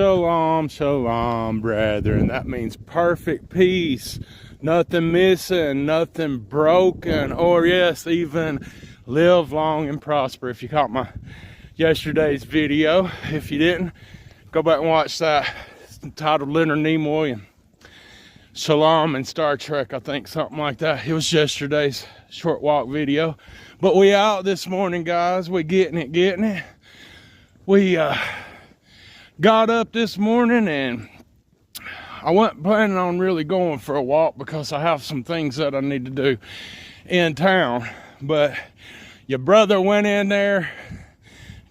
Shalom, shalom, brethren. That means perfect peace, nothing missing, nothing broken, or yes, even live long and prosper. If you caught my yesterday's video, if you didn't, go back and watch that. It's entitled Leonard Nimoy and Shalom and Star Trek, I think, something like that. It was yesterday's short walk video. But we out this morning, guys. We getting it. We got up this morning and I wasn't planning on really going for a walk because I have some things that I need to do in town. But your brother went in there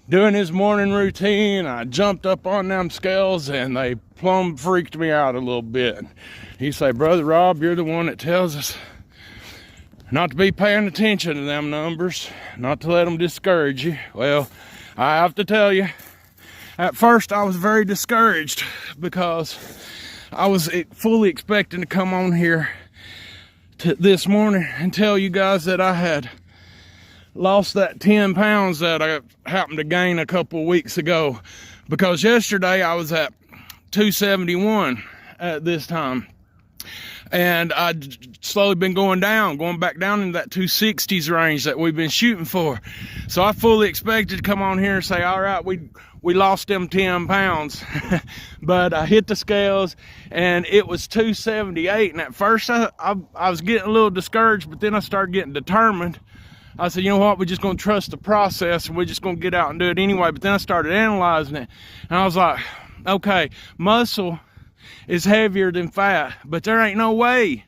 doing his morning routine. I jumped up on them scales and they plumb freaked me out a little bit. He said, "Brother Rob, you're the one that tells us not to be paying attention to them numbers, not to let them discourage you." Well, I have to tell you, at first I was very discouraged because I was fully expecting to come on here this morning and tell you guys that I had lost that 10 pounds that I happened to gain a couple of weeks ago, because yesterday I was at 271 at this time. And I'd slowly been going back down into that 260s range that we've been shooting for. So I fully expected to come on here and say, all right, we lost them 10 pounds. But I hit the scales and it was 278. And at first I was getting a little discouraged, but then I started getting determined. I said, you know what, we're just going to trust the process and we're just going to get out and do it anyway. But then I started analyzing it and I was like, okay, muscle is heavier than fat, but there ain't no way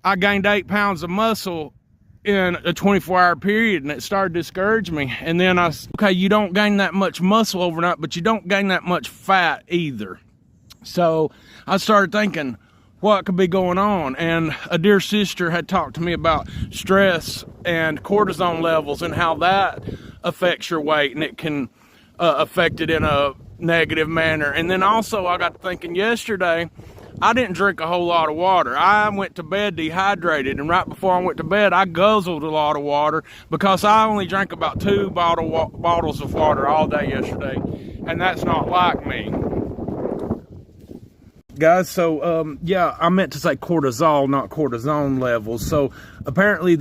I gained 8 pounds of muscle in a 24-hour period, and it started to discourage me. And then okay, you don't gain that much muscle overnight, but you don't gain that much fat either. So I started thinking, what could be going on? And a dear sister had talked to me about stress and cortisone levels and how that affects your weight, and it can affect it in a negative manner. And then also I got thinking, yesterday I didn't drink a whole lot of water. I went to bed dehydrated, and right before I went to bed I guzzled a lot of water because I only drank about 2 bottles of water all day yesterday, and that's not like me, guys. So yeah, I meant to say cortisol, not cortisone levels. So apparently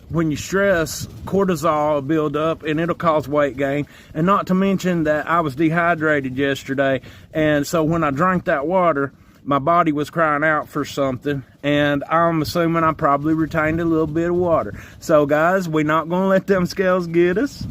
when you stress, cortisol will build up and it'll cause weight gain. And not to mention that I was dehydrated yesterday, and so when I drank that water, my body was crying out for something, and I'm assuming I probably retained a little bit of water. So guys, we're not gonna let them scales get us.